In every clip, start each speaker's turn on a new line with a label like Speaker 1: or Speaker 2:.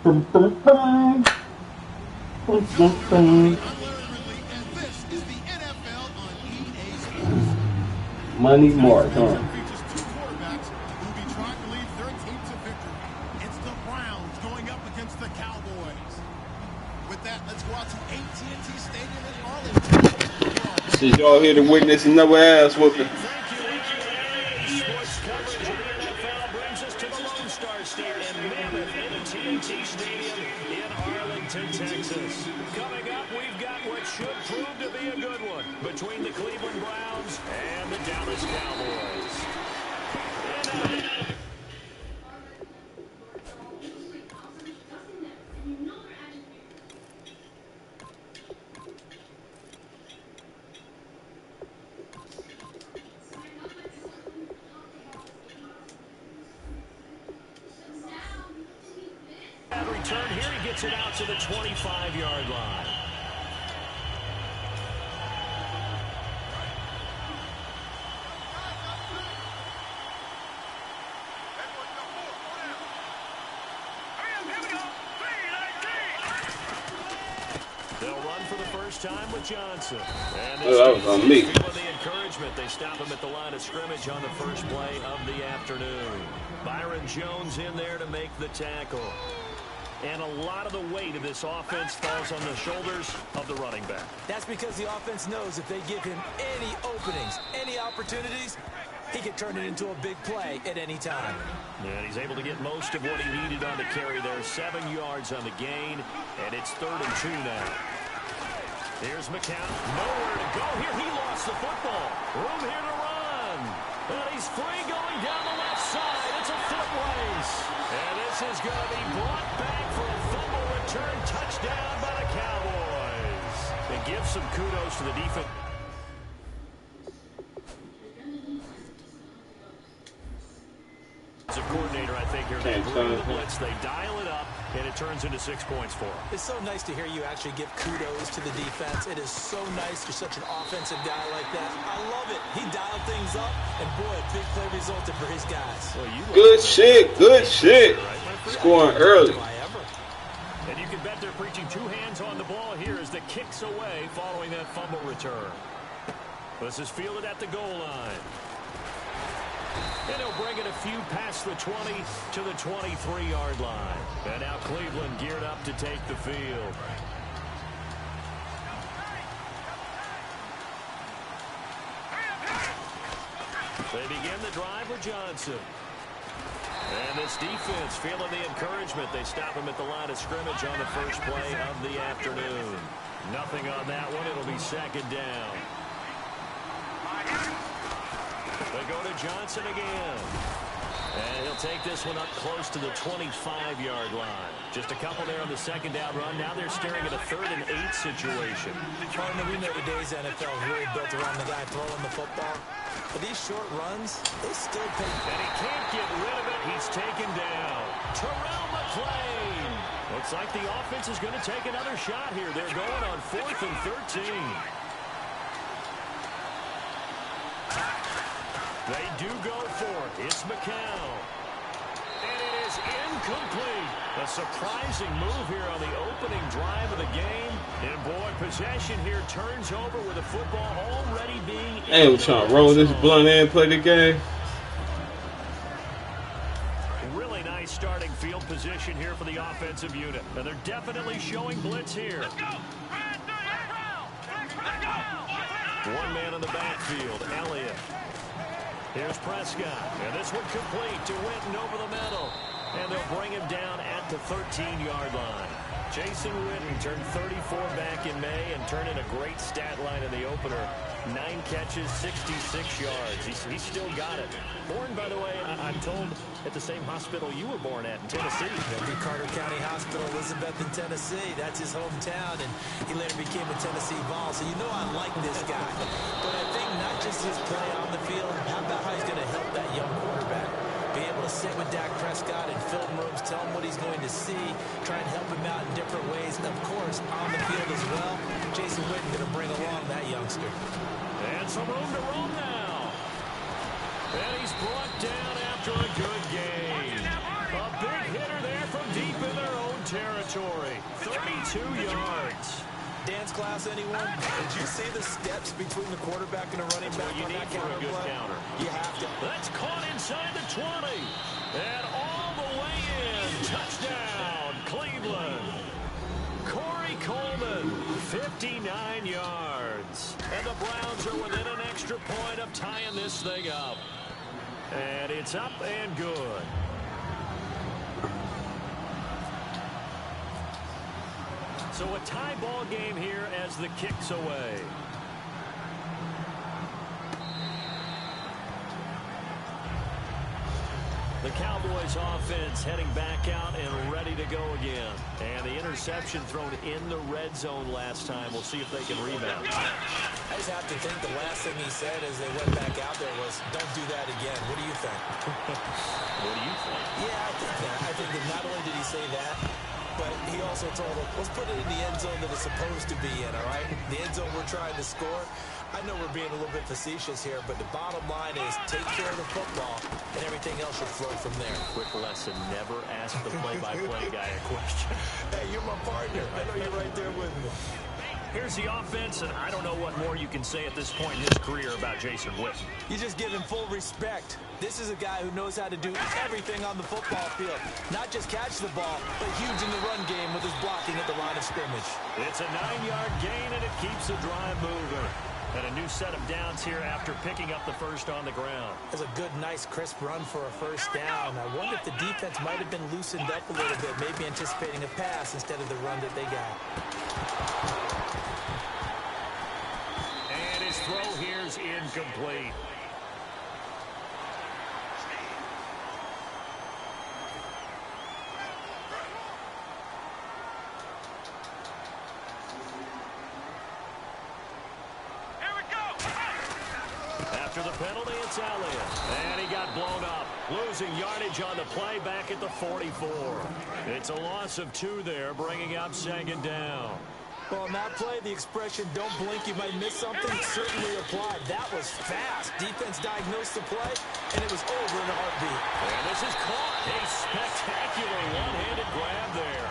Speaker 1: Boom, boom, boom. Boom, boom, boom. Money Mark, huh? Shit, y'all here to witness another ass whooping.
Speaker 2: Sports coverage of the NFL brings us to the Lone Star State and Mammoth in the TNT Stadium in Arlington, Texas. Coming up, we've got what should prove to be a good one between the Cleveland Browns and the Dallas Cowboys. Return here, he gets it out to the 25-yard line. They'll run for the first time with Johnson. And this
Speaker 1: that was on me.
Speaker 2: The encouragement, they stop him at the line of scrimmage on the first play of the afternoon. Byron Jones in there to make the tackle. And a lot of the weight of this offense falls on the shoulders of the running back.
Speaker 3: That's because the offense knows if they give him any openings, any opportunities, he can turn it into a big play at any time.
Speaker 2: And he's able to get most of what he needed on the carry there. 7 yards on the gain, and it's 3rd and 2 now. Here's McCown. Nowhere to go here. He lost the football. Room here to run. And he's free going down the left side. It's a foot race. And this is going to be brought back for a fumble return touchdown by the Cowboys. And give some kudos to the defense. As a coordinator, I think here, they bring the blitz, they dial it up, and it turns into 6 points for them.
Speaker 3: It's so nice to hear you actually give kudos to the defense. It is so nice. You're such an offensive guy like that. I love it. He dialed things up, and boy, a big play resulted for his guys.
Speaker 1: Well, good shit, good shit. Scoring early.
Speaker 2: And you can bet they're preaching 2 hands on the ball here as the kicks away following that fumble return. This is fielded at the goal line. And he'll bring it a few past the 20 to the 23-yard line. And now Cleveland geared up to take the field. They begin the drive with Johnson. And this defense feeling the encouragement. They stop him at the line of scrimmage on the first play of the afternoon. Nothing on that one. It'll be 2nd down. They go to Johnson again. And he'll take this one up close to the 25-yard line. Just a couple there on the 2nd down run. Now they're staring at a 3rd and 8 situation.
Speaker 3: Partner, we know today's NFL is really built around the guy throwing the football. But these short runs, they still pay.
Speaker 2: And he can't get rid of it. He's taken down. Terrell McClain. Looks like the offense is going to take another shot here. They're going on 4th and 13. They do go for it. It's McCown. And it is incomplete. A surprising move here on the opening drive of the game. And boy, possession here turns over with the football already being...
Speaker 1: Hey, we're trying to roll this blunt and play the game.
Speaker 2: Really nice starting field position here for the offensive unit. And they're definitely showing blitz here. Let's go. One man in the backfield, Elliott. Here's Prescott, and this one complete to Witten over the middle. And they'll bring him down at the 13-yard line. Jason Witten turned 34 back in May and turned in a great stat line in the opener. 9 catches, 66 yards. He's still got it. Born, by the way, I'm told, at the same hospital you were born at in Tennessee.
Speaker 3: The Carter County Hospital, Elizabeth in Tennessee. That's his hometown, and he later became a Tennessee Vol. So you know I like this guy. But I think not just his play on the field, how about how he's going to help that young quarterback? Be able to sit with Dak Prescott in film rooms, tell him what he's going to see, try and help him out in different ways. Of course, on the field as well, Jason Witten going to bring along that youngster.
Speaker 2: And some room to roam now. And he's brought down after a good gain. A big hitter there from deep in their own territory. 32 yards.
Speaker 3: Dance class, anyone? Did you see the steps between the quarterback and the running back on that counter play? You have to.
Speaker 2: That's caught inside the 20. And all the way in. Touchdown, Cleveland. Corey Coleman, 59 yards. And the Browns are within an extra point of tying this thing up. And it's up and good. So a tie ball game here as the kick's away. The Cowboys offense heading back out and ready to go again. And the interception thrown in the red zone last time. We'll see if they can rebound.
Speaker 3: I just have to think the last thing he said as they went back out there was, don't do that again. What do you think?
Speaker 2: What do you think?
Speaker 3: Yeah, I think that. I think that not only did he say that, but he also told them, let's put it in the end zone that it's supposed to be in, all right? The end zone we're trying to score. I know we're being a little bit facetious here, but the bottom line is take care of the football, and everything else should flow from there.
Speaker 2: Quick lesson, never ask the play-by-play guy a question.
Speaker 3: Hey, you're my partner. I know you're right there with me.
Speaker 2: Here's the offense, and I don't know what more you can say at this point in his career about Jason Witten.
Speaker 3: You just give him full respect. This is a guy who knows how to do everything on the football field. Not just catch the ball, but huge in the run game with his blocking at the line of scrimmage.
Speaker 2: It's a 9-yard gain, and it keeps the drive moving. And a new set of downs here after picking up the first on the ground.
Speaker 3: That's a good, nice, crisp run for a first down. I wonder if the defense might have been loosened up a little bit, maybe anticipating a pass instead of the run that they got.
Speaker 2: And his throw here's incomplete. After the penalty, it's Elliott. And he got blown up. Losing yardage on the play back at the 44. It's a loss of 2 there, bringing up second down.
Speaker 3: Well, on that play, the expression, don't blink, you might miss something, certainly applied. That was fast. Defense diagnosed the play, and it was over in a heartbeat.
Speaker 2: And this is caught. A spectacular one-handed grab there.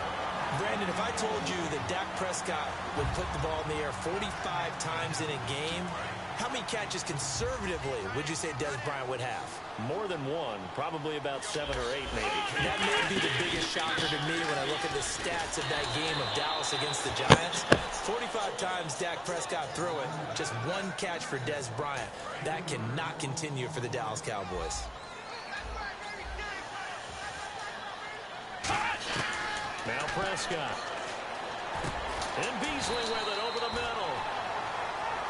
Speaker 3: Brandon, if I told you that Dak Prescott would put the ball in the air 45 times in a game, how many catches conservatively would you say Dez Bryant would have?
Speaker 2: More than one, probably about 7 or 8 maybe.
Speaker 3: That may be the biggest shocker to me when I look at the stats of that game of Dallas against the Giants. 45 times Dak Prescott threw it, just 1 catch for Dez Bryant. That cannot continue for the Dallas Cowboys.
Speaker 2: Now Prescott. And Beasley with it over the middle.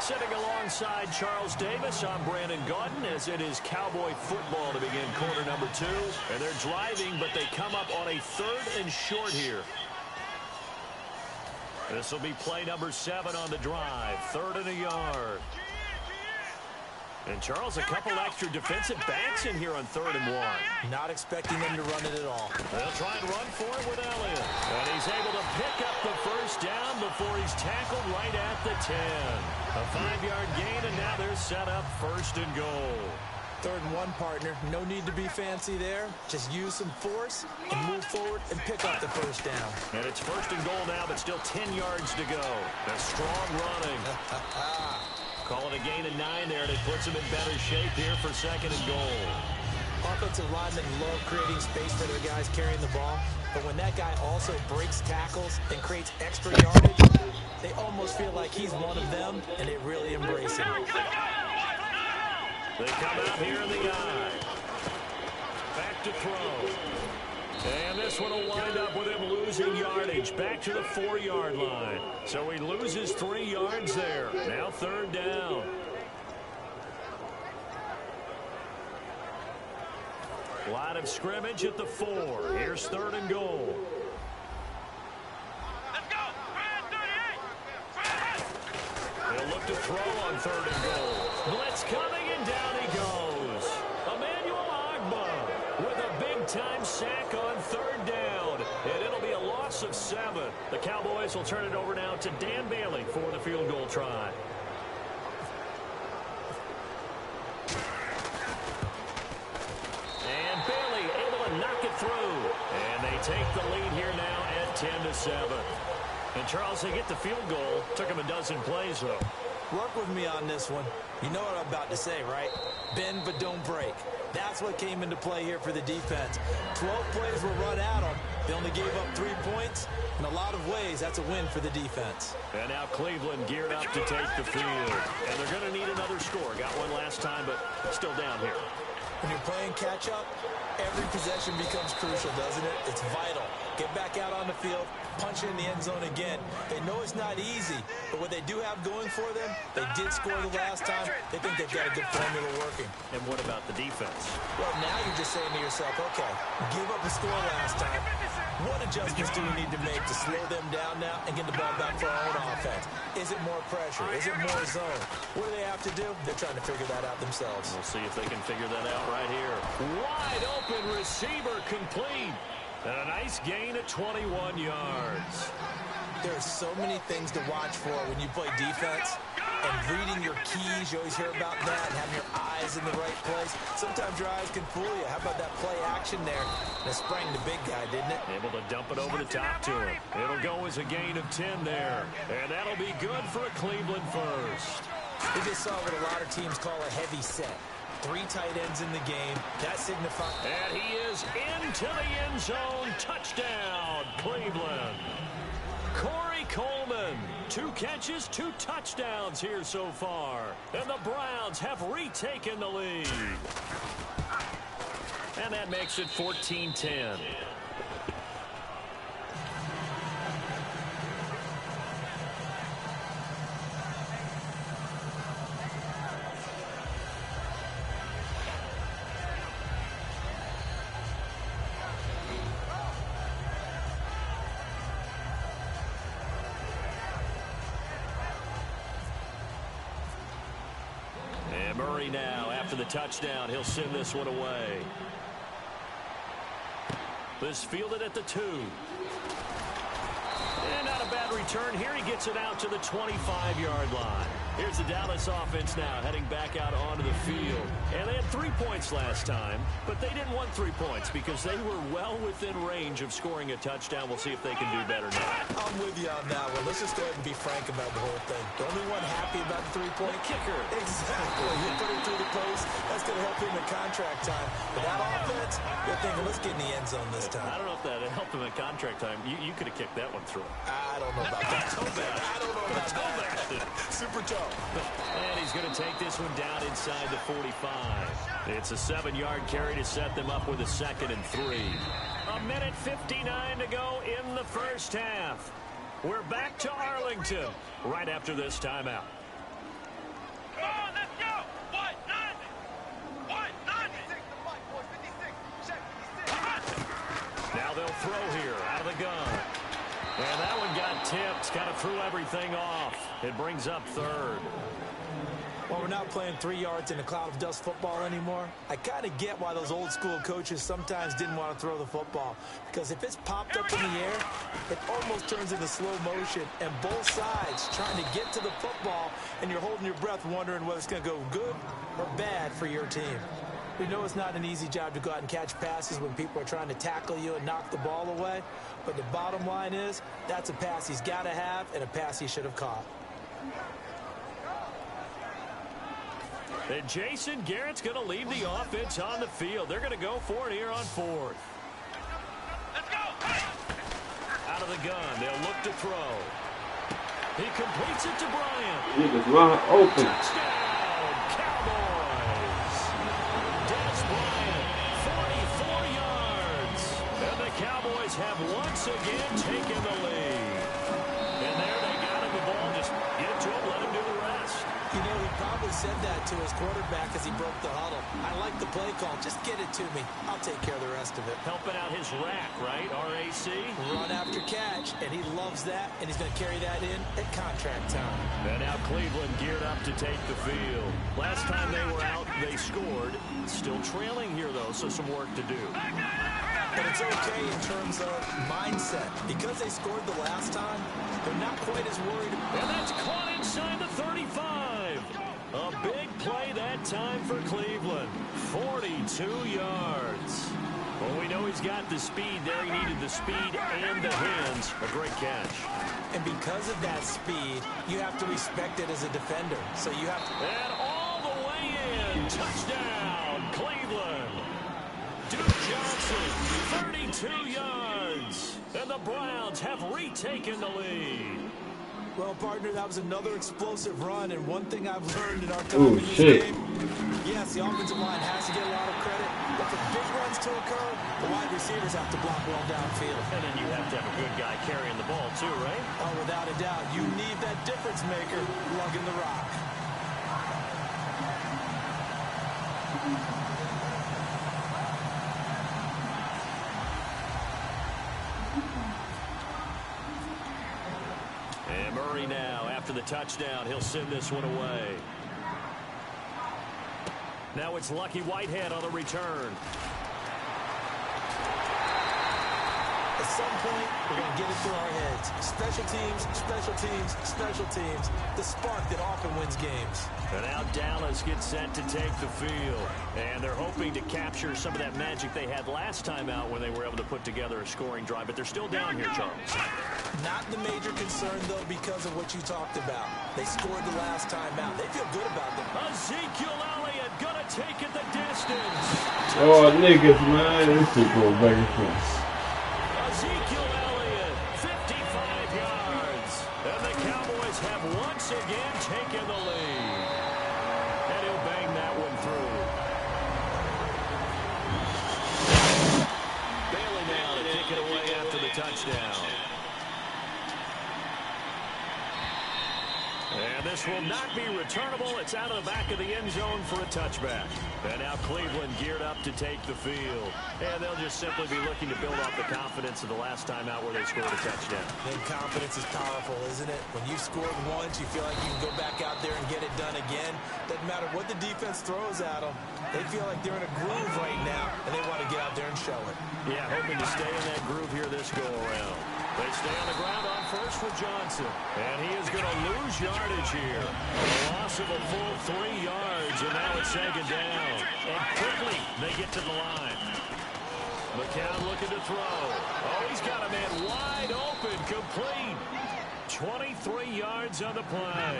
Speaker 2: Sitting alongside Charles Davis, I'm Brandon Gaudin, as it is Cowboy football to begin quarter number 2. And they're driving, but they come up on a 3rd and short here. This will be play number 7 on the drive. 3rd and a yard. And Charles, a couple extra defensive backs in here on 3rd and 1.
Speaker 3: Not expecting them to run it at all.
Speaker 2: They'll try and run for it with Elliott. And he's able to pick up the first down before he's tackled right at the 10. A 5-yard gain, and now they're set up 1st and goal.
Speaker 3: 3rd and 1, partner. No need to be fancy there. Just use some force and move forward and pick up the first down.
Speaker 2: And it's 1st and goal now, but still 10 yards to go. A strong running. Call it a gain of 9 there, and it puts them in better shape here for 2nd and goal.
Speaker 3: Offensive linemen love creating space for their guys carrying the ball, but when that guy also breaks tackles and creates extra yardage, they almost feel like he's one of them, and they really embrace him.
Speaker 2: They come out here in the eye. Back to throw. And this one will wind up with him losing yardage back to the 4-yard line. So he loses 3 yards there. Now 3rd down. Line of scrimmage at the 4. Here's 3rd and goal.
Speaker 4: Let's go.
Speaker 2: They'll look to throw on 3rd and goal. Blitz coming, and down he goes. Emmanuel Ogbah with a big-time sack on 3rd down. And it'll be a loss of 7. The Cowboys will turn it over now to Dan Bailey for the field goal try. through. And they take the lead here now at 10-7. And, Charles, they get the field goal. Took them a dozen plays, though.
Speaker 3: Work with me on this one. You know what I'm about to say, right? Bend but don't break. That's what came into play here for the defense. 12 plays were run at them. They only gave up 3 points. In a lot of ways, that's a win for the defense.
Speaker 2: And now Cleveland geared up to take the field. And they're going to need another score. Got one last time, but still down here.
Speaker 3: When you're playing catch-up, every possession becomes crucial, doesn't it? It's vital. Get back out on the field, punch it in the end zone again. They know it's not easy, but what they do have going for them, they did score the last time. They think they've got a good formula working.
Speaker 2: And what about the defense?
Speaker 3: Well, now you're just saying to yourself, okay, give up a score last time. What adjustments do we need to make to slow them down now and get the ball back for our own offense? Is it more pressure? Is it more zone? What do they have to do? They're trying to figure that out themselves.
Speaker 2: We'll see if they can figure that out right here. Wide open receiver complete. And a nice gain of 21 yards.
Speaker 3: There are so many things to watch for when you play defense. And reading your keys, you always hear about that, and having your eyes in the right place. Sometimes your eyes can fool you. How about that play action there? And it sprang the big guy, didn't it?
Speaker 2: Able to dump it over the top to him. It'll go as a gain of 10 there. And that'll be good for a Cleveland first.
Speaker 3: We just saw what a lot of teams call a heavy set. 3 tight ends in the game. That signifies...
Speaker 2: And he is into the end zone. Touchdown, Cleveland. Corey Coleman, 2 catches, 2 touchdowns here so far. And the Browns have retaken the lead. And that makes it 14-10. Murray now, after the touchdown, he'll send this one away. This fielded at the 2. And not a bad return here. He gets it out to the 25-yard line. Here's the Dallas offense now heading back out onto the field. And they had 3 points last time, but they didn't want 3 points because they were well within range of scoring a touchdown. We'll see if they can do better now.
Speaker 3: I'm with you on that one. Let's just go ahead and be frank about the whole thing. The only one happy about the 3-point
Speaker 2: kicker.
Speaker 3: Exactly. He put it through the post. That's going to help him in contract time. But that offense, you're thinking, let's get in the end zone this time.
Speaker 2: I don't know if that helped him in contract time. You could have kicked that one through.
Speaker 3: I don't know about that. I don't know about that. Super tough.
Speaker 2: And he's going to take this one down inside the 45. It's a 7-yard carry to set them up with a 2nd and 3. A minute 59 to go in the first half. We're back to Arlington right after this timeout.
Speaker 4: Come on, let's go! What? Nothing! What? Nothing!
Speaker 2: Now they'll throw here out of the gun. And that one got tipped, kind of threw everything off. It brings up 3rd.
Speaker 3: Well, we're not playing 3 yards in a cloud of dust football anymore. I kind of get why those old school coaches sometimes didn't want to throw the football. Because if it's popped up in the air, it almost turns into slow motion. And both sides trying to get to the football, and you're holding your breath wondering whether it's going to go good or bad for your team. We know it's not an easy job to go out and catch passes when people are trying to tackle you and knock the ball away. But the bottom line is, that's a pass he's got to have and a pass he should have caught.
Speaker 2: And Jason Garrett's going to leave the offense on the field. They're going to go for it here on 4th.
Speaker 4: Let's go!
Speaker 2: Out of the gun, they'll look to throw. He completes it to Bryant.
Speaker 1: He was run open.
Speaker 2: Touchdown, Cowboys. Des Bryant, 44 yards. And the Cowboys have once again taken the lead. And there they got him the ball. Just get it to him, let him do the rest.
Speaker 3: You know, he probably said that to his quarterback as he broke the huddle. I like the play call. Just get it to me. I'll take care of the rest of it.
Speaker 2: Helping out his rack, right? RAC.
Speaker 3: Run after catch, and he loves that, and he's going to carry that in at contract time.
Speaker 2: And now Cleveland geared up to take the field. Last time they were out, they scored. Still trailing here, though, so some work to do.
Speaker 3: But it's okay in terms of mindset. Because they scored the last time, they're not quite as worried.
Speaker 2: And that's caught inside the 35. A big play that time for Cleveland. 42 yards. Well, we know he's got the speed there. He needed the speed and the hands. A great catch.
Speaker 3: And because of that speed, you have to respect it as a defender. So you have to...
Speaker 2: And all the way in. Touchdown, Cleveland. Duke Johnson, 32 yards. And the Browns have retaken the lead.
Speaker 3: Well, partner, that was another explosive run, and one thing I've learned in our time in this game, yes, the offensive line has to get a lot of credit, but for big runs to occur, the wide receivers have to block well downfield.
Speaker 2: And then you have to have a good guy carrying the ball, too, right?
Speaker 3: Oh, without a doubt. You need that difference maker lugging the rock.
Speaker 2: And Murray now, after the touchdown, he'll send this one away. Now it's Lucky Whitehead on the return.
Speaker 3: At some point, we're going to get it through our heads. Special teams, special teams, special teams. The spark that often wins games.
Speaker 2: And now Dallas gets set to take the field. And they're hoping to capture some of that magic they had last time out when they were able to put together a scoring drive. But they're still down here, Charles.
Speaker 3: Not the major concern, though, because of what you talked about. They scored the last time out. They feel good about them.
Speaker 2: Ezekiel Elliott going to take it the distance.
Speaker 1: Oh, niggas, man. This is going back and forth.
Speaker 2: Ezekiel Elliott, 55 yards. And the Cowboys have once again taken the lead. And he'll bang that one through. Bailey now to kick it away after the touchdown. And this will not be returnable. It's out of the back of the end zone for a touchback. And now Cleveland geared up to take the field. And they'll just simply be looking to build off the confidence of the last time out where they scored a touchdown.
Speaker 3: And confidence is powerful, isn't it? When you've scored once, you feel like you can go back out there and get it done again. Doesn't matter what the defense throws at them. They feel like they're in a groove right now, and they want to get out there and show it.
Speaker 2: Yeah, hoping to stay in that groove here this go-around. They stay on the ground on first with Johnson. And he is going to lose yardage here. A loss of a full 3 yards, and now it's second down. And quickly, they get to the line. McCown looking to throw. Oh, he's got a man wide open, complete. 23 yards on the play.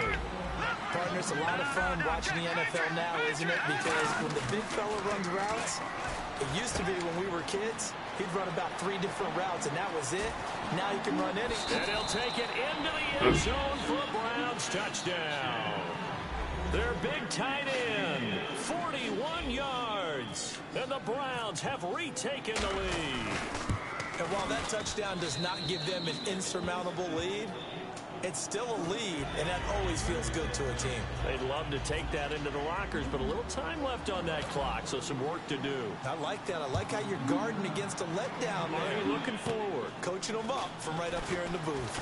Speaker 3: Partner, it's a lot of fun watching the NFL now, isn't it? Because when the big fella runs routes, it used to be when we were kids, he'd run about 3 different routes, and that was it. Now he can run any.
Speaker 2: And he'll take it into the end zone for a Browns touchdown. Their big tight end, 41 yards. And the Browns have retaken the lead.
Speaker 3: And while that touchdown does not give them an insurmountable lead, it's still a lead, and that always feels good to a team.
Speaker 2: They'd love to take that into the lockers, but a little time left on that clock, so some work to do.
Speaker 3: I like that. I like how you're guarding against a letdown, man.
Speaker 2: Are you looking forward?
Speaker 3: Coaching them up from right up here in the booth.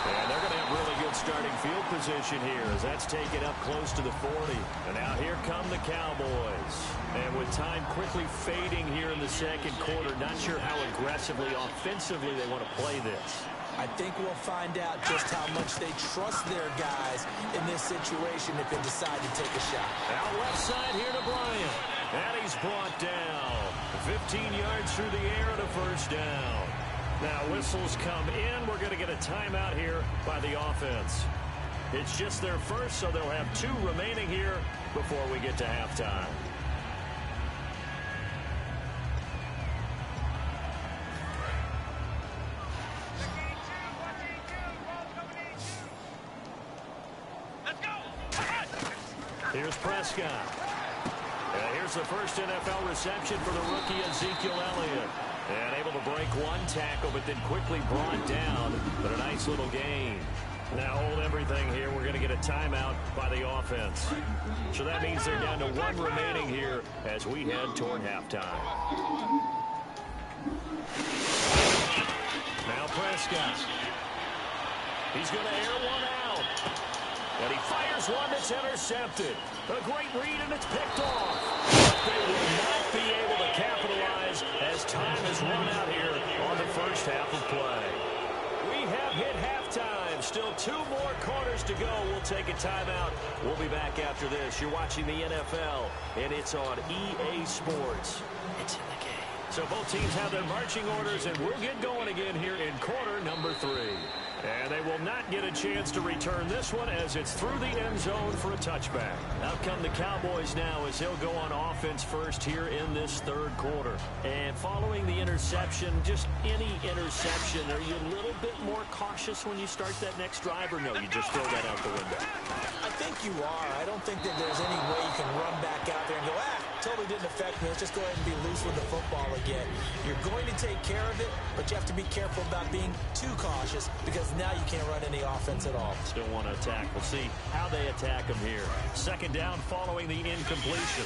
Speaker 2: And they're going to have really good starting field position here as that's taken up close to the 40. And now here come the Cowboys. And with time quickly fading here in the second quarter, not sure how aggressively, offensively they want to play this.
Speaker 3: I think we'll find out just how much they trust their guys in this situation if they decide to take a shot.
Speaker 2: Out left side here to Bryant. And he's brought down. 15 yards through the air and a first down. Now whistles come in. We're going to get a timeout here by the offense. It's just their first, so they'll have 2 remaining here before we get to halftime. Here's Prescott. And here's the first NFL reception for the rookie Ezekiel Elliott. And able to break 1 tackle, but then quickly brought down. But a nice little gain. Now hold everything here. We're going to get a timeout by the offense. So that means they're down to 1 remaining here as we head toward halftime. Now Prescott. He's going to air one out. And he fires one that's intercepted. A great read, and it's picked off. But they will not be able to capitalize as time has run out here on the first half of play. We have hit halftime halftime. Still 2 more quarters to go. We'll take a timeout. We'll be back after this. You're watching the NFL, and it's on EA Sports. It's in the game. So both teams have their marching orders, and we'll get going again here in quarter number 3. And they will not get a chance to return this one as it's through the end zone for a touchback. Out come the Cowboys now as they'll go on offense first here in this third quarter. And following the interception, just any interception, are you a little bit more cautious when you start that next drive, or no, you just throw that out the window?
Speaker 3: I think you are. I don't think that there's any way you can run back out there and go, totally didn't affect me. Let's just go ahead and be loose with the football again. You're going to take care of it, but you have to be careful about being too cautious because now you can't run any offense at all.
Speaker 2: Still want to attack. We'll see how they attack them here. Second down following the incompletion.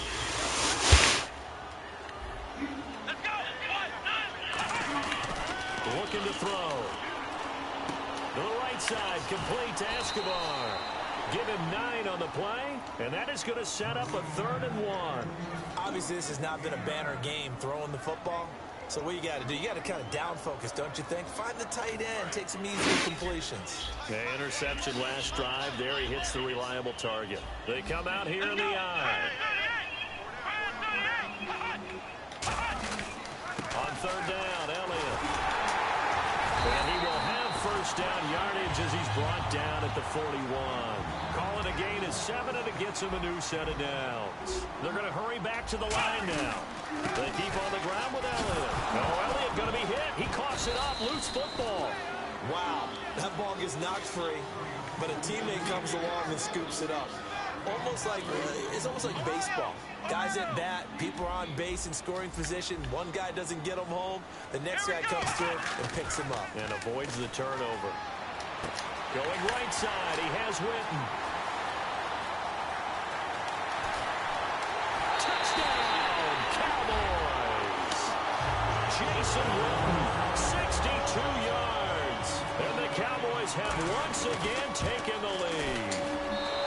Speaker 4: Let's go.
Speaker 2: Looking to throw. To the right side, complete to Escobar. Give him 9 on the play, and that is going to set up a 3rd and 1.
Speaker 3: Obviously, this has not been a banner game throwing the football. So what you got to do, you got to kind of down focus, don't you think? Find the tight end, take some easy completions.
Speaker 2: Okay, interception last drive. There he hits the reliable target. They come out here in the eye. On 3rd down, Elliott. And he will have first down yardage as he's brought down at the 41. Calling a gain of 7, and it gets him a new set of downs. They're going to hurry back to the line now. They keep on the ground with Elliott. Oh, Elliott going to be hit. He coughs it up. Loose football.
Speaker 3: Wow, that ball gets knocked free, but a teammate comes along and scoops it up. It's almost like baseball. Guys at bat, people are on base in scoring position. One guy doesn't get him home. The next guy comes through and picks him up.
Speaker 2: And avoids the turnover. Going right side, he has Witten. Touchdown, Cowboys! Jason Witten, 62 yards. And the Cowboys have once again taken the lead.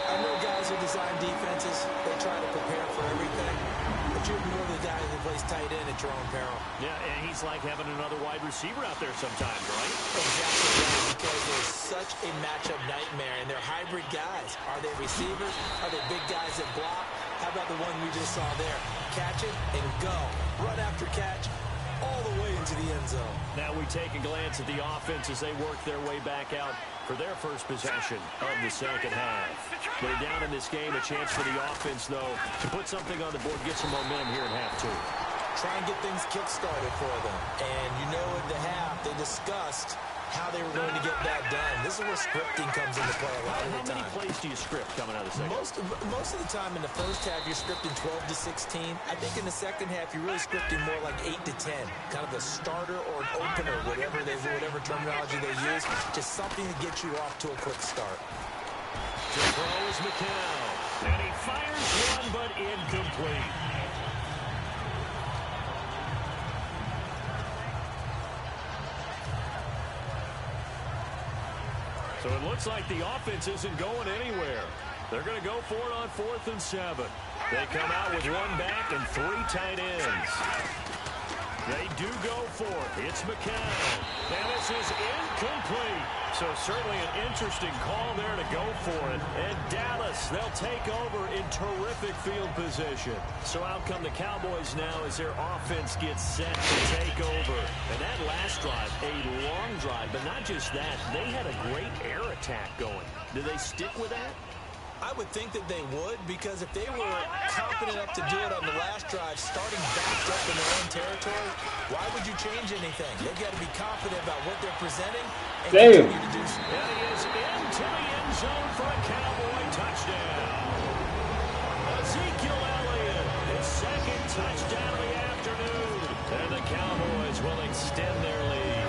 Speaker 3: I know guys who design defenses, they try to prepare for everything. But you're more the guy who plays tight end at your own peril.
Speaker 2: Yeah, and he's like having another wide receiver out there sometimes, right?
Speaker 3: Exactly right, because there's such a matchup nightmare, and they're hybrid guys. Are they receivers? Are they big guys that block? How about the one we just saw there? Catch it and go. Run after catch all the way into the end zone.
Speaker 2: Now we take a glance at the offense as they work their way back out for their first possession of the second half. They're down in this game. A chance for the offense, though, to put something on the board, get some momentum here in half 2.
Speaker 3: Try and get things kick-started for them. And you know at the half, they discussed how they were going to get that done. This is where scripting comes into play a lot of the time.
Speaker 2: How many plays do you script coming out of the second?
Speaker 3: Most of the time in the first half, you're scripting 12 to 16. I think in the second half, you're really scripting more like 8 to 10. Kind of a starter or an opener, whatever terminology they use. Just something to get you off to a quick start.
Speaker 2: To throw is McCown. And he fires one, but incomplete. So it looks like the offense isn't going anywhere. They're going to go for it on 4th and 7. They come out with 1 back and 3 tight ends. They do go for it. It's McCown. And this is incomplete. So certainly an interesting call there to go for it. And Dallas, they'll take over in terrific field position. So out come the Cowboys now as their offense gets set to take over. And that last drive, a long drive, but not just that. They had a great air attack going. Do they stick with that?
Speaker 3: I would think that they would, because if they were confident enough to do it on the last drive, starting backed up in their own territory, why would you change anything? They've got to be confident about what they're presenting and continue to do so.
Speaker 2: And he is into the end zone for a Cowboy touchdown. Ezekiel Elliott, his 2nd touchdown of the afternoon. And the Cowboys will extend their lead.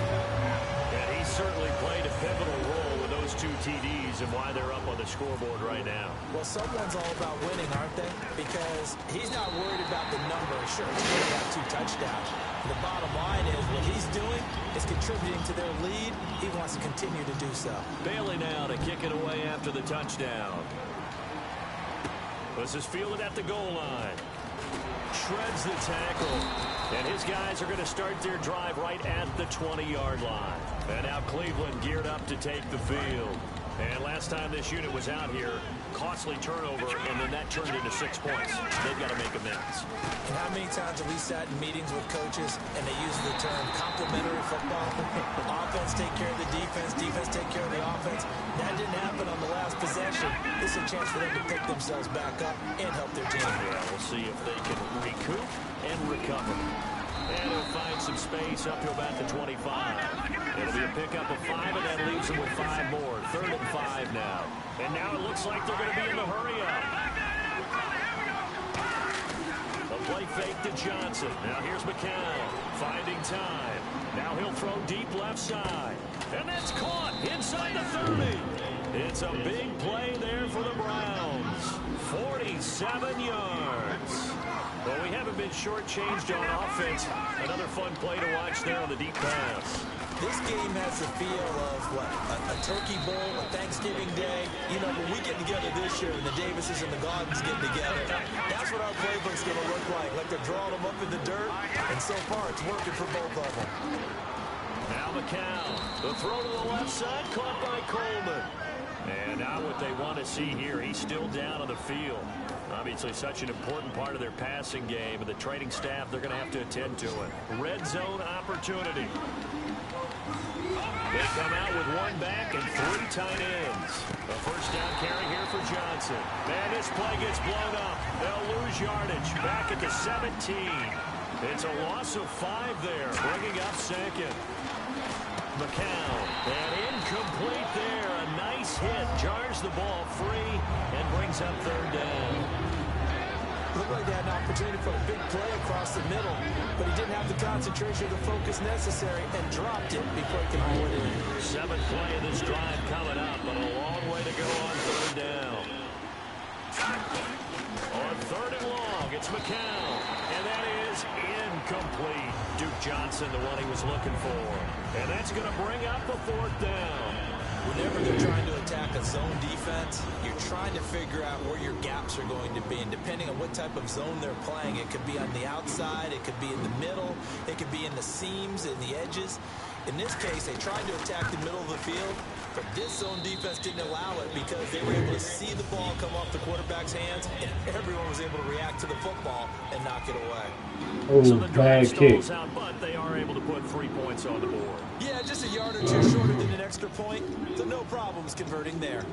Speaker 2: And he certainly played a pivotal role with those 2 TDs and why they're up on the scoreboard right now.
Speaker 3: Well, someone's all about winning, aren't they? Because he's not worried about the number. Sure, he's going to have 2 touchdowns. The bottom line is what he's doing is contributing to their lead. He wants to continue to do so.
Speaker 2: Bailey now to kick it away after the touchdown. This is fielded at the goal line. Shreds the tackle. And his guys are going to start their drive right at the 20-yard line. And now Cleveland geared up to take the field. And last time this unit was out here, costly turnover, and then that turned into 6 points. They've got to make amends.
Speaker 3: And how many times have we sat in meetings with coaches and they use the term complementary football? Offense take care of the defense, defense take care of the offense. That didn't happen on the last possession. This is a chance for them to pick themselves back up and help their team.
Speaker 2: Yeah, we'll see if they can recoup and recover. And he'll find some space up to about the 25. It'll be a pickup of 5, and that leaves them with 5 more. 3rd and 5 now. And now it looks like they're going to be in the hurry-up. A play fake to Johnson. Now here's McCown finding time. Now he'll throw deep left side. And that's caught inside the 30. It's a big play there for the Browns. 47 yards. Well, we haven't been shortchanged on offense. Another fun play to watch there on the deep pass.
Speaker 3: This game has the feel of, what, a turkey bowl, a Thanksgiving day. You know, when we get together this year and the Davises and the Gardens get together, that's what our playbook's going to look like. Like they're drawing them up in the dirt, and so far it's working for both of them.
Speaker 2: Now McCown, the throw to the left side, caught by Coleman. And now what they want to see here, he's still down on the field. Obviously such an important part of their passing game, and the training staff, they're going to have to attend to it. Red zone opportunity. They come out with 1 back and 3 tight ends. A first down carry here for Johnson. Man, this play gets blown up. They'll lose yardage back at the 17. It's a loss of 5 there, bringing up 2nd. McCown, and incomplete there. A nice hit, jars the ball free, and brings up 3rd down.
Speaker 3: Looked like they had an opportunity for a big play across the middle, but he didn't have the concentration or the focus necessary and dropped it before he could pull it in.
Speaker 2: 7th play of this drive coming up, but a long way to go on 3rd down. On 3rd and long, it's McCown, and that is incomplete. Duke Johnson, the one he was looking for. And that's going to bring up the 4th down.
Speaker 3: Whenever they're trying to attack a zone defense, you're trying to figure out where your gaps are going to be. And depending on what type of zone they're playing, it could be on the outside, it could be in the middle, it could be in the seams and the edges. In this case, they tried to attack the middle of the field, but this zone defense didn't allow it because they were able to see the ball come off the quarterback's hands, and everyone was able to react to the football and knock it away.
Speaker 5: Oh,
Speaker 2: so the drive
Speaker 5: bad kick.
Speaker 2: stalls out, but they are able to put 3 points on the board.
Speaker 3: Yeah, just a yard or 2 shorter than an extra point, so no problems converting there.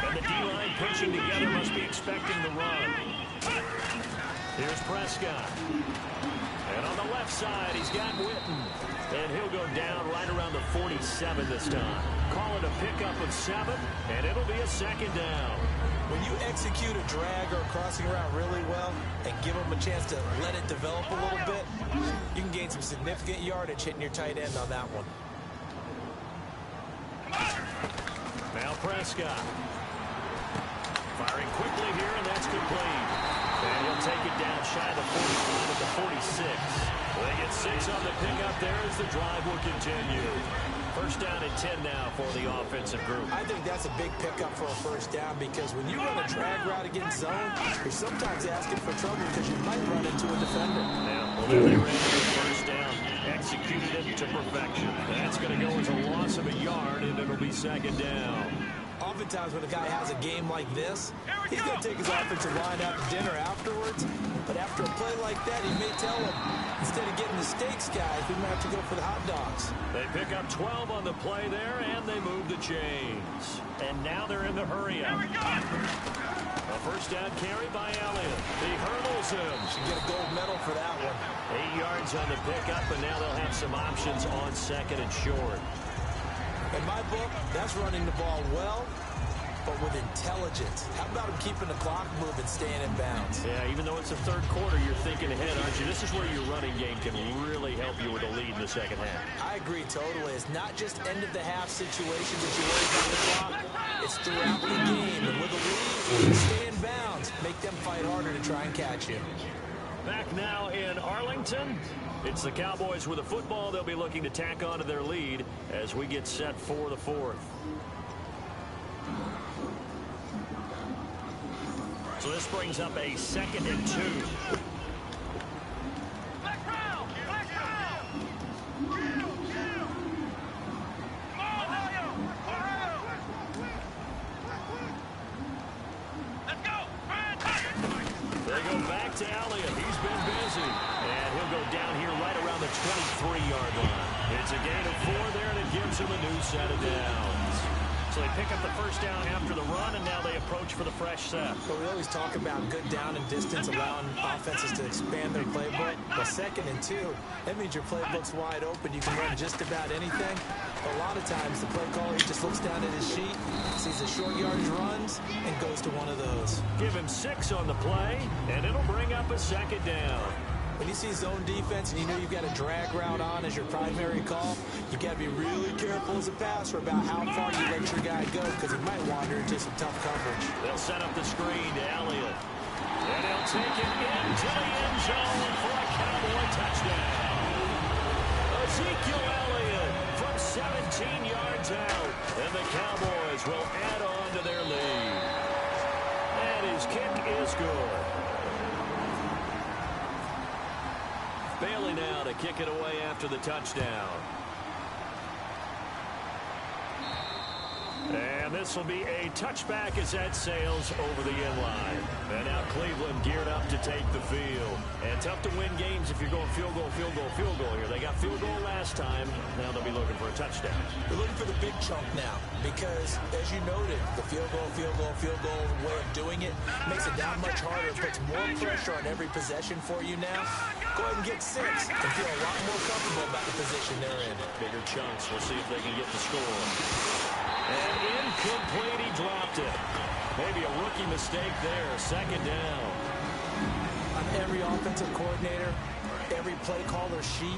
Speaker 2: And the D-line pinching together must be expecting the run. Here's Prescott. And on the left side, he's got Witten. And he'll go down right around the 47 this time. Call it a pickup of 7, and it'll be a 2nd down.
Speaker 3: When you execute a drag or a crossing route really well and give them a chance to let it develop a little bit, you can gain some significant yardage hitting your tight end on that one.
Speaker 2: Now Prescott. Firing quickly here, and that's complete. And he'll take it down shy of the 45 at the 46. They get 6 on the pickup there as the drive will continue. First down and 10 now for the offensive group.
Speaker 3: I think that's a big pickup for a first down because when you run a drag route against zone, you're sometimes asking for trouble because you might run into a defender.
Speaker 2: Now, well, they ran into the first down, executed it to perfection. That's going to go as a loss of a yard, and it'll be 2nd down.
Speaker 3: Oftentimes when a guy has a game like this, he's going to take his offensive line out to dinner afterwards. But after a play like that, he may tell him, instead of getting the steaks, guys, we might have to go for the hot dogs.
Speaker 2: They pick up 12 on the play there, and they move the chains. And now they're in the hurry-up. A first down carry by Elliott. He hurdles him.
Speaker 3: Should get a gold medal for that one.
Speaker 2: 8 yards on the pickup, and now they'll have some options on 2nd and short.
Speaker 3: In my book, that's running the ball well, but with intelligence. How about him keeping the clock moving, staying in bounds?
Speaker 2: Yeah, even though it's the 3rd quarter, you're thinking ahead, aren't you? This is where your running game can really help you with a lead in the 2nd half.
Speaker 3: I agree totally. It's not just end-of-the-half situations that you worry about the clock. It's throughout the game. And with a lead, stay in bounds. Make them fight harder to try and catch you.
Speaker 2: Back now in Arlington. It's the Cowboys with a football. They'll be looking to tack on to their lead as we get set for the 4th. So this brings up a 2nd and 2.
Speaker 4: Black round! Black round! Come on, Leo! Let's go!
Speaker 2: They go back to Elliott. He's been busy. And he'll go down here right around the 23-yard line. It's a gain of 4 there, and it gives him a new set of downs. So they pick up the first down after the run, and now they approach for the fresh set.
Speaker 3: But we always talk about good down and distance, allowing offenses to expand their playbook. Well, 2nd and 2, that means your playbook's wide open. You can run just about anything. But a lot of times, the play caller, he just looks down at his sheet, sees the short yardage runs, and goes to one of those.
Speaker 2: Give him 6 on the play, and it'll bring up a 2nd down.
Speaker 3: When you see zone defense and you know you've got a drag route on as your primary call, you got to be really careful as a passer about how far you let your guy go, because he might wander into some tough coverage.
Speaker 2: They'll set up the screen to Elliott. And he'll take it into the end zone for a Cowboy touchdown. Ezekiel Elliott from 17 yards out, and the Cowboys will add on to their lead. And his kick is good. Bailey now to kick it away after the touchdown. And this will be a touchback as that sails over the end line. And now Cleveland geared up to take the field. And tough to win games if you're going field goal, field goal, field goal here. They got field goal last time. Now they'll be looking for a touchdown.
Speaker 3: They're looking for the big chunk now because, as you noted, the field goal way of doing it makes it that much harder. It puts more pressure on every possession for you now. Go ahead and get 6 and feel a lot more comfortable about the position they're in.
Speaker 2: Bigger chunks. We'll see if they can get the score. And incomplete, he dropped it. Maybe a rookie mistake there. 2nd down.
Speaker 3: On every offensive coordinator, every play caller sheet,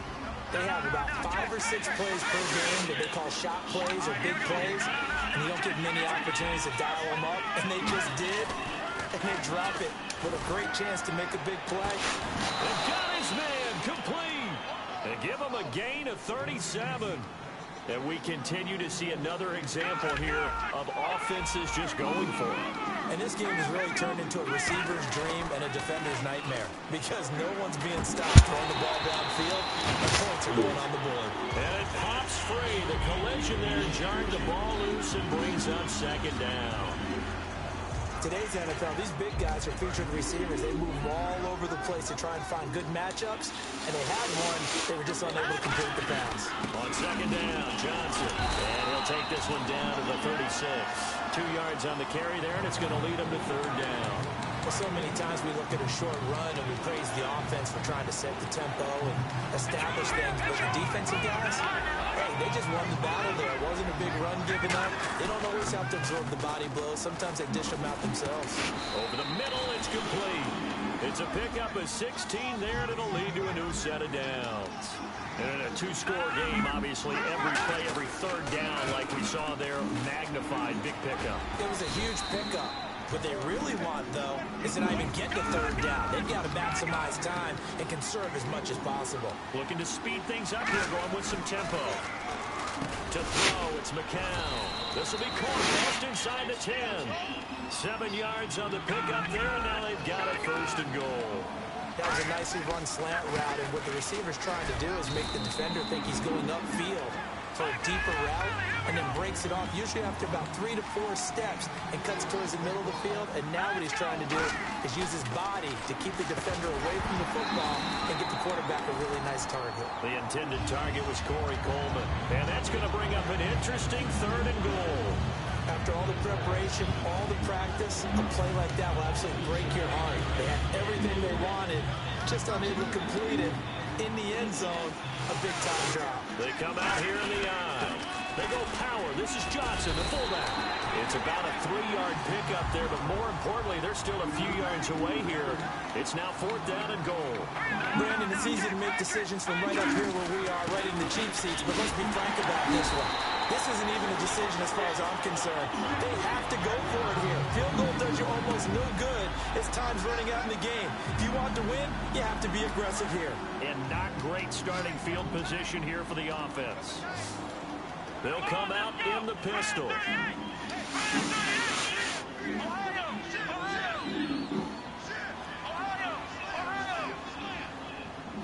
Speaker 3: they have about 5 or 6 plays per game that they call shot plays or big plays, and you don't get many opportunities to dial them up, and they just did, and they drop it with a great chance to make a big play.
Speaker 2: And got his man complete. And give him a gain of 37. And we continue to see another example here of offenses just going for it.
Speaker 3: And this game has really turned into a receiver's dream and a defender's nightmare because no one's being stopped throwing the ball downfield, and points are going on the board.
Speaker 2: And it pops free. The collision there jarring the ball loose and brings up 2nd down.
Speaker 3: Today's NFL, these big guys are featured receivers. They move all over the place to try and find good matchups, and they had one. They were just unable to complete the pass.
Speaker 2: On 2nd down, Johnson. And he'll take this one down to the 36. 2 yards on the carry there, and it's going to lead him to 3rd down.
Speaker 3: Well, so many times we look at a short run and we praise the offense for trying to set the tempo and establish things, but the defensive guys, hey, they just won the battle there. It wasn't a big run given up. They don't always have to absorb the body blows. Sometimes they dish them out themselves.
Speaker 2: Over the middle, it's complete. It's a pickup of 16 there, and it'll lead to a new set of downs. And in a 2-score game, obviously, every play, every 3rd down, like we saw there, magnified, big pickup.
Speaker 3: It was a huge pickup. What they really want, though, is to not even get to 3rd down. They've got to maximize time and conserve as much as possible.
Speaker 2: Looking to speed things up here, going with some tempo. To throw, it's McCown. This will be caught just inside the 10. 7 yards on the pickup there, and now they've got it 1st and goal.
Speaker 3: That was a nicely run slant route, and what the receiver's trying to do is make the defender think he's going upfield for a deeper route, and then breaks it off, usually after about 3 to 4 steps, and cuts towards the middle of the field. And now what he's trying to do is use his body to keep the defender away from the football and get the quarterback a really nice target.
Speaker 2: The intended target was Corey Coleman, and that's going to bring up an interesting 3rd and goal.
Speaker 3: After all the preparation, all the practice, a play like that will absolutely break your heart. They had everything they wanted, just unable to complete it. In the end zone, a big-time drop.
Speaker 2: They come out here in the eye. They go power. This is Johnson, the fullback. It's about a 3-yard pickup there, but more importantly, they're still a few yards away here. It's now 4th down and goal.
Speaker 3: Brandon, it's easy to make decisions from right up here where we are, right in the cheap seats, but let's be frank about this one. This isn't even a decision as far as I'm concerned. They have to go for it here. Field goal does you almost no good as time's running out in the game. If you want to win, you have to be aggressive here.
Speaker 2: And not great starting field position here for the offense. They'll come out in the pistol.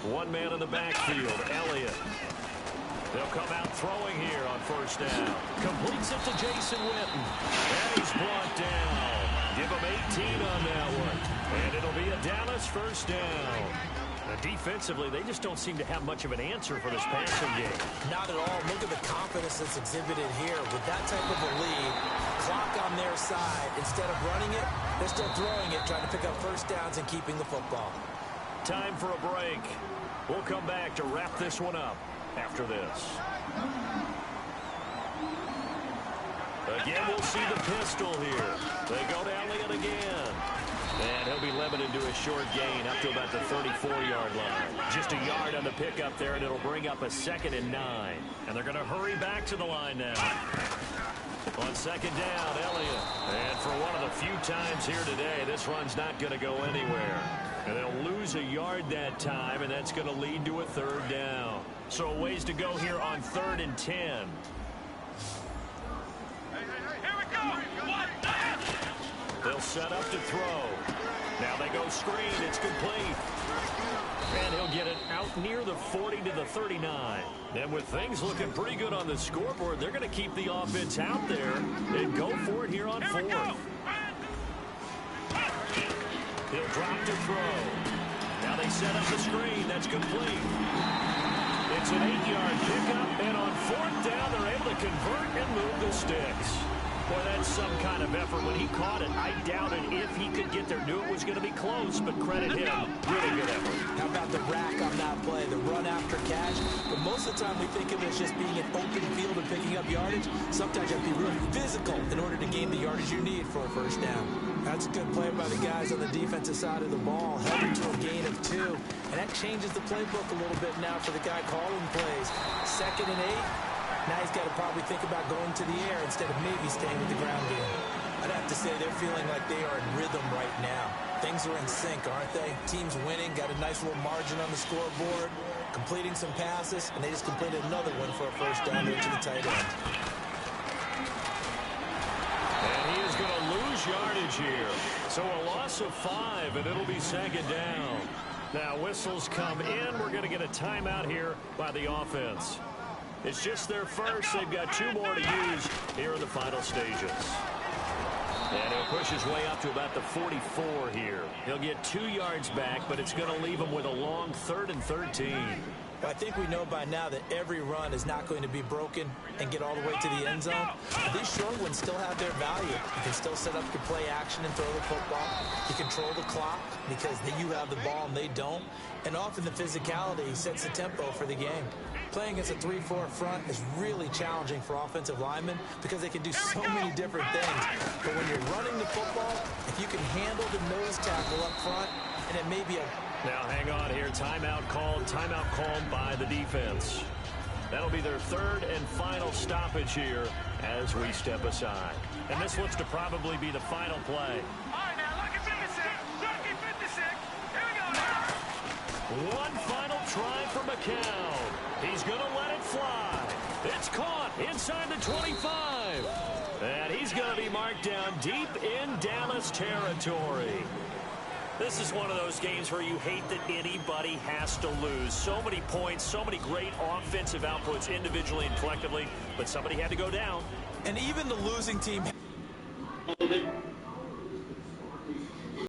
Speaker 2: One man in the backfield, Elliott. They'll come out throwing here on first down. Completes it to Jason Witten. And he's brought down. Give him 18 on that one. And it'll be a Dallas first down. Defensively, they just don't seem to have much of an answer for this passing game.
Speaker 3: Not at all. Look at the confidence that's exhibited here. With that type of a lead, clock on their side, instead of running it, they're still throwing it, trying to pick up first downs and keeping the football.
Speaker 2: Time for a break. We'll come back to wrap this one up after this. Again, we'll see the pistol here. They go to Elliott again. And he'll be limited to a short gain up to about the 34-yard line. Just a yard on the pickup there, and it'll bring up a 2nd and 9. And they're going to hurry back to the line now. On second down, Elliott. And for one of the few times here today, this run's not going to go anywhere. And they'll lose a yard that time, and that's going to lead to a 3rd down. So a ways to go here on 3rd and 10.
Speaker 4: Here we go.
Speaker 2: They'll set up to throw. Now they go screen. It's complete. And he'll get it out near the 40 to the 39. And with things looking pretty good on the scoreboard, they're going to keep the offense out there and go for it here on 4th. He'll drop to throw. Now they set up the screen. That's complete. It's an 8-yard pickup, and on 4th down, they're able to convert and move the sticks. Boy, that's some kind of effort. When he caught it, I doubted if he could get there. Knew it was going to be close, but credit him. Really good effort.
Speaker 3: How about the rack on that play, the run after catch? But most of the time we think of it as just being an open field and picking up yardage. Sometimes you have to be really physical in order to gain the yardage you need for a first down. That's a good play by the guys on the defensive side of the ball, heading to a gain of 2. And that changes the playbook a little bit now for the guy calling plays. 2nd and 8. Now he's got to probably think about going to the air instead of maybe staying with the ground game. I'd have to say they're feeling like they are in rhythm right now. Things are in sync, aren't they? Team's winning, got a nice little margin on the scoreboard, completing some passes, and they just completed another one for a first down there to the tight end.
Speaker 2: And he is going to lose yardage here. So a loss of 5, and it'll be 2nd down. Now whistles come in. We're going to get a timeout here by the offense. It's just their first. They've got 2 more to use here in the final stages. And he'll push his way up to about the 44 here. He'll get 2 yards back, but it's going to leave him with a long 3rd and 13.
Speaker 3: I think we know by now that every run is not going to be broken and get all the way to the end zone. But these short ones still have their value. You can still set up your play action and throw the football. You control the clock because you have the ball and they don't. And often the physicality sets the tempo for the game. Playing against a 3-4 front is really challenging for offensive linemen because they can do so many different things. But when you're running the football, if you can handle the nose tackle up front, and it may be a...
Speaker 2: Now hang on here. Timeout called by the defense. That'll be their 3rd and final stoppage here as we step aside. And this looks to probably be the final play.
Speaker 4: All right, now, look at 56. Look at 56. Here we go.
Speaker 2: One final try for McCown. He's going to let it fly. It's caught inside the 25. And he's going to be marked down deep in Dallas territory. This is one of those games where you hate that anybody has to lose. So many points, so many great offensive outputs individually and collectively, but somebody had to go down.
Speaker 3: And even the losing team...